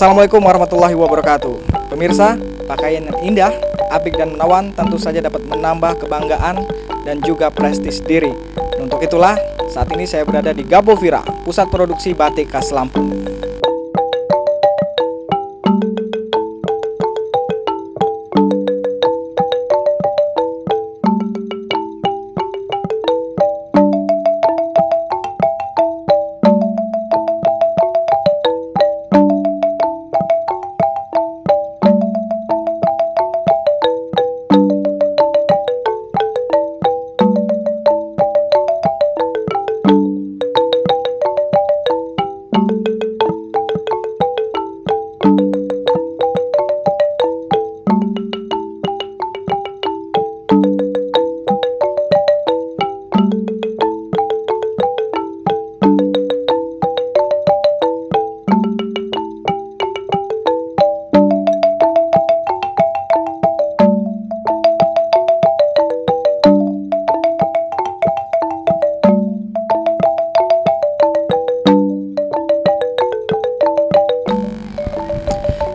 Assalamualaikum warahmatullahi wabarakatuh. Pemirsa, pakaian yang indah, apik dan menawan tentu saja dapat menambah kebanggaan dan juga prestis diri. Untuk itulah, saat ini saya berada di Gabovira, pusat produksi batik khas Lampung.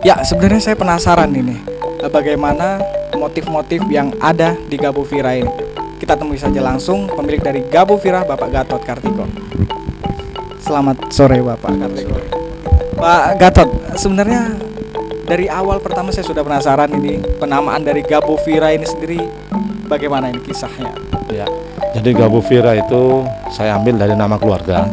Ya, sebenarnya saya penasaran ini bagaimana motif-motif yang ada di Gabovira ini. Kita temui saja langsung pemilik dari Gabovira, Bapak Gatot Kartiko. Selamat sore Bapak Kartiko. Pak Gatot, sebenarnya dari awal pertama saya sudah penasaran ini penamaan dari Gabovira ini sendiri bagaimana ini kisahnya? Ya, jadi Gabovira itu saya ambil dari nama keluarga,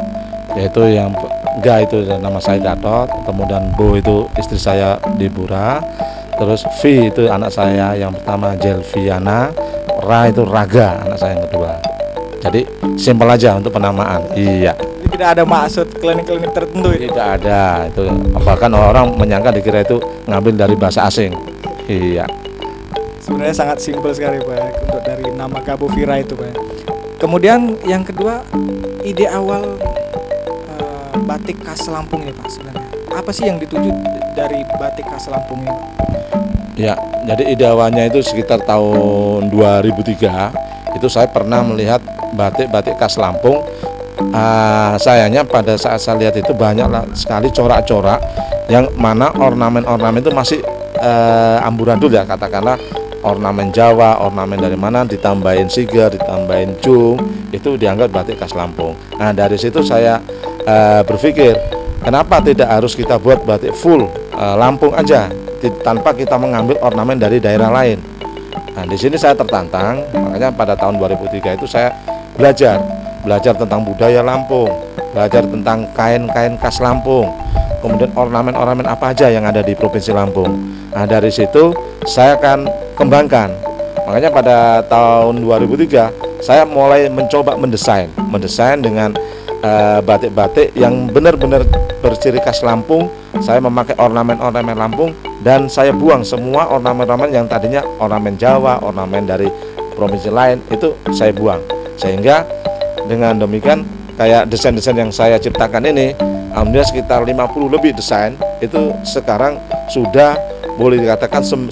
yaitu yang Ga itu nama saya Gatot, kemudian Bo itu istri saya Debura, terus V itu anak saya yang pertama Jelviana, Ra itu Raga anak saya yang kedua. Jadi simpel aja untuk penamaan. Iya. Tidak ada maksud klinik-klinik tertentu itu? Tidak ada, itu bahkan orang menyangka dikira itu ngambil dari bahasa asing. Iya. Sebenarnya sangat simpel sekali Pak untuk dari nama Gabovira itu Pak. Kemudian yang kedua, ide awal batik khas Lampung ini Pak sebenarnya. Apa sih yang dituju dari batik khas Lampung ini? Ya, jadi ide awalnya itu sekitar tahun 2003 itu saya pernah melihat batik-batik khas Lampung. Sayangnya pada saat saya lihat itu banyak sekali corak-corak yang mana ornamen-ornamen itu masih amburadul ya, katakanlah ornamen Jawa, ornamen dari mana ditambahin siger, ditambahin cung, itu dianggap batik khas Lampung. Nah dari situ saya berpikir kenapa tidak harus kita buat batik full Lampung aja tanpa kita mengambil ornamen dari daerah lain. Nah di sini saya tertantang, makanya pada tahun 2003 itu saya belajar tentang budaya Lampung, belajar tentang kain-kain khas Lampung, kemudian ornamen-ornamen apa aja yang ada di Provinsi Lampung. Nah dari situ saya akan kembangkan. Makanya pada tahun 2003 saya mulai mencoba mendesain dengan batik-batik yang benar-benar berciri khas Lampung. Saya memakai ornamen-ornamen Lampung dan saya buang semua ornamen-ornamen yang tadinya ornamen Jawa, ornamen dari provinsi lain, itu saya buang. Sehingga dengan demikian kayak desain-desain yang saya ciptakan ini, alhamdulillah sekitar 50 lebih desain itu sekarang sudah boleh dikatakan 100%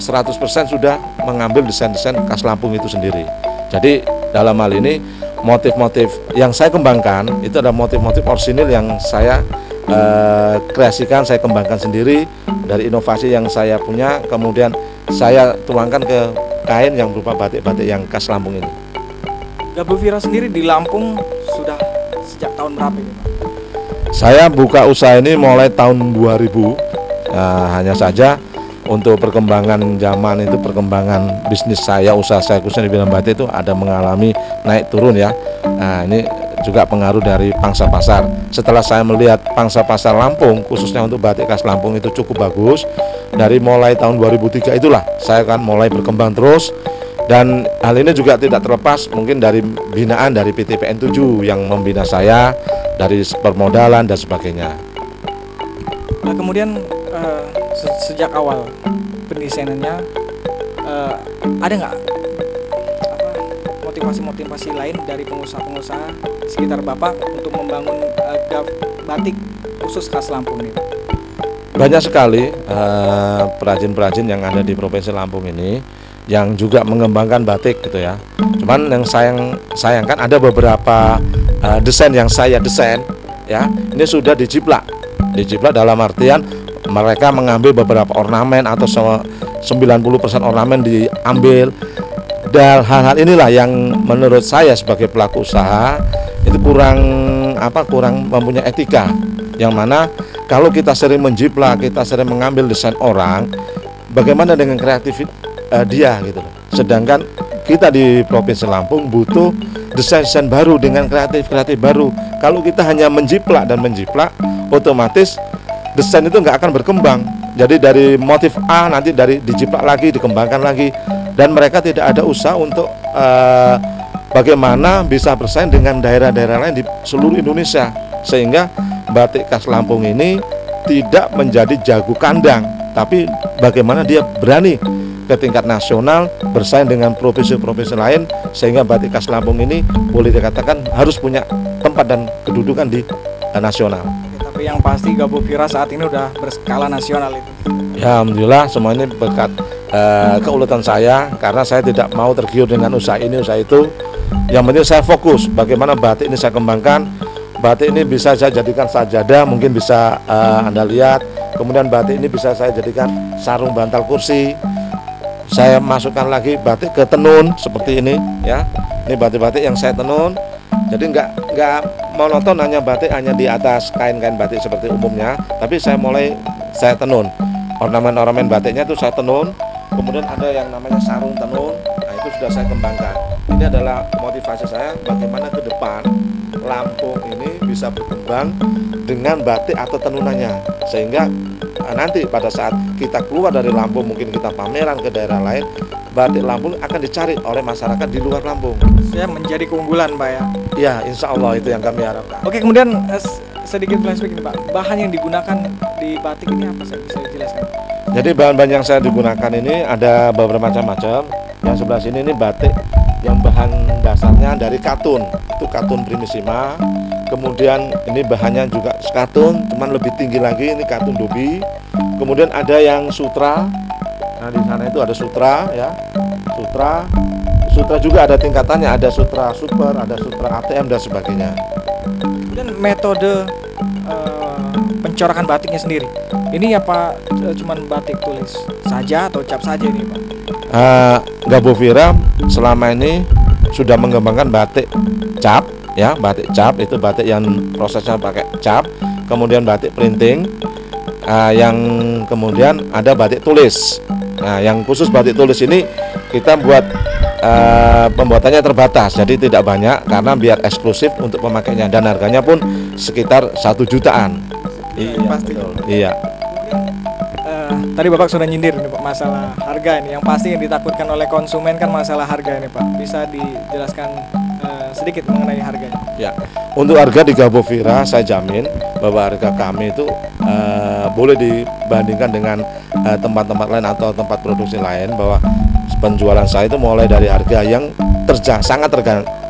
sudah mengambil desain-desain khas Lampung itu sendiri. Jadi dalam hal ini motif-motif yang saya kembangkan itu adalah motif-motif orisinil yang saya kreasikan, saya kembangkan sendiri dari inovasi yang saya punya, kemudian saya tuangkan ke kain yang berupa batik-batik yang khas Lampung ini. Gabovira sendiri di Lampung sudah sejak tahun berapa ini Pak? Saya buka usaha ini mulai tahun 2000. Hanya saja untuk perkembangan zaman itu, perkembangan bisnis saya, usaha saya khususnya di bidang batik itu ada mengalami naik turun ya. Nah ini juga pengaruh dari pangsa pasar. Setelah saya melihat pangsa pasar Lampung khususnya untuk batik khas Lampung itu cukup bagus, dari mulai tahun 2003 itulah saya akan mulai berkembang terus. Dan hal ini juga tidak terlepas mungkin dari binaan dari PTPN 7 yang membina saya dari permodalan dan sebagainya. Nah, kemudian sejak awal pendesainannya ada nggak motivasi-motivasi lain dari pengusaha-pengusaha sekitar Bapak untuk membangun batik khusus khas Lampung ini? Banyak sekali perajin-perajin yang ada di Provinsi Lampung ini yang juga mengembangkan batik gitu ya. Cuman yang sayangkan ada beberapa desain yang saya desain ya, ini sudah dijiplak dalam artian mereka mengambil beberapa ornamen atau 90% ornamen diambil. Dan hal-hal inilah yang menurut saya sebagai pelaku usaha itu kurang mempunyai etika, yang mana kalau kita sering menjiplak, kita sering mengambil desain orang, bagaimana dengan kreatif dia gitu loh. Sedangkan kita di Provinsi Lampung butuh desain-desain baru dengan kreatif baru. Kalau kita hanya menjiplak, otomatis desain itu nggak akan berkembang. Jadi dari motif A nanti dijiplak lagi, dikembangkan lagi, dan mereka tidak ada usaha untuk bagaimana bisa bersaing dengan daerah-daerah lain di seluruh Indonesia, sehingga batik khas Lampung ini tidak menjadi jago kandang, tapi bagaimana dia berani ke tingkat nasional bersaing dengan provinsi-provinsi lain, sehingga batik khas Lampung ini boleh dikatakan harus punya tempat dan kedudukan di nasional. Tapi yang pasti Gabo Vira saat ini udah berskala nasional itu. Ya, alhamdulillah semua ini berkat keuletan saya, karena saya tidak mau tergiur dengan usaha ini usaha itu. Yang penting saya fokus bagaimana batik ini saya kembangkan. Batik ini bisa saya jadikan sajadah, mungkin bisa Anda lihat. Kemudian batik ini bisa saya jadikan sarung bantal kursi. Saya masukkan lagi batik ke tenun seperti ini ya. Ini batik-batik yang saya tenun. Jadi nggak monoton hanya batik hanya di atas kain-kain batik seperti umumnya, tapi saya tenun. Ornamen-ornamen batiknya itu saya tenun. Kemudian ada yang namanya sarung tenun. Nah, itu sudah saya kembangkan. Ini adalah motivasi saya bagaimana ke depan Lampung ini bisa berkembang dengan batik atau tenunannya, sehingga nanti pada saat kita keluar dari Lampung, mungkin kita pameran ke daerah lain, batik Lampung akan dicari oleh masyarakat di luar Lampung. Saya menjadi keunggulan, Pak ya. Ya, insya Allah itu yang kami harapkan. Oke, kemudian sedikit flashback ini, Pak. Bahan yang digunakan di batik ini apa, saya bisa jelaskan? Jadi bahan-bahan yang saya digunakan ini ada beberapa macam-macam. Yang sebelah sini ini batik yang bahan dasarnya dari katun, itu katun primissima. Kemudian ini bahannya juga katun, cuman lebih tinggi lagi, ini katun dobi. Kemudian ada yang sutra. Nah, di sana itu ada sutra ya. Sutra juga ada tingkatannya, ada sutra super, ada sutra ATM dan sebagainya. Kemudian metode pencorakan batiknya sendiri. Ini apa cuman batik tulis saja atau cap saja ini, Pak? Gabo Vira selama ini sudah mengembangkan batik cap ya, batik cap itu batik yang prosesnya pakai cap, kemudian batik printing, yang kemudian ada batik tulis. Nah, yang khusus batik tulis ini kita buat pembuatannya terbatas, jadi tidak banyak karena biar eksklusif untuk pemakainya, dan harganya pun sekitar 1 jutaan. Iya, pasti. Iya. Tadi Bapak sudah nyindir nih, Pak, masalah harga ini. Yang pasti yang ditakutkan oleh konsumen kan masalah harga ini, Pak. Bisa dijelaskan sedikit mengenai harganya? Ya, untuk harga di Gabo Vira saya jamin bahwa harga kami itu boleh dibandingkan dengan tempat-tempat lain atau tempat produksi lain, bahwa penjualan saya itu mulai dari harga yang sangat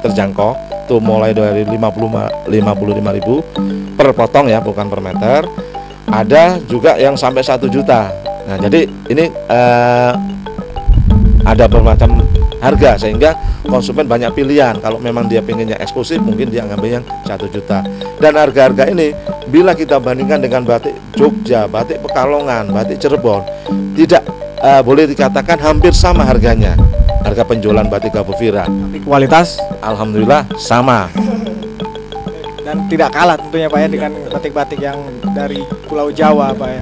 terjangkau, tuh mulai dari 55.000 per potong ya, bukan per meter. Ada juga yang sampai 1 juta. Nah, jadi ini ada bermacam harga, sehingga konsumen banyak pilihan. Kalau memang dia pengennya eksklusif, mungkin dia ngambil yang 1 juta. Dan harga-harga ini bila kita bandingkan dengan batik Jogja, batik Pekalongan, batik Cirebon, tidak boleh dikatakan hampir sama harganya. Harga penjualan batik Gabo Vira. Tapi kualitas alhamdulillah sama. Dan tidak kalah tentunya, Pak ya, dengan batik-batik yang dari Pulau Jawa, Pak ya.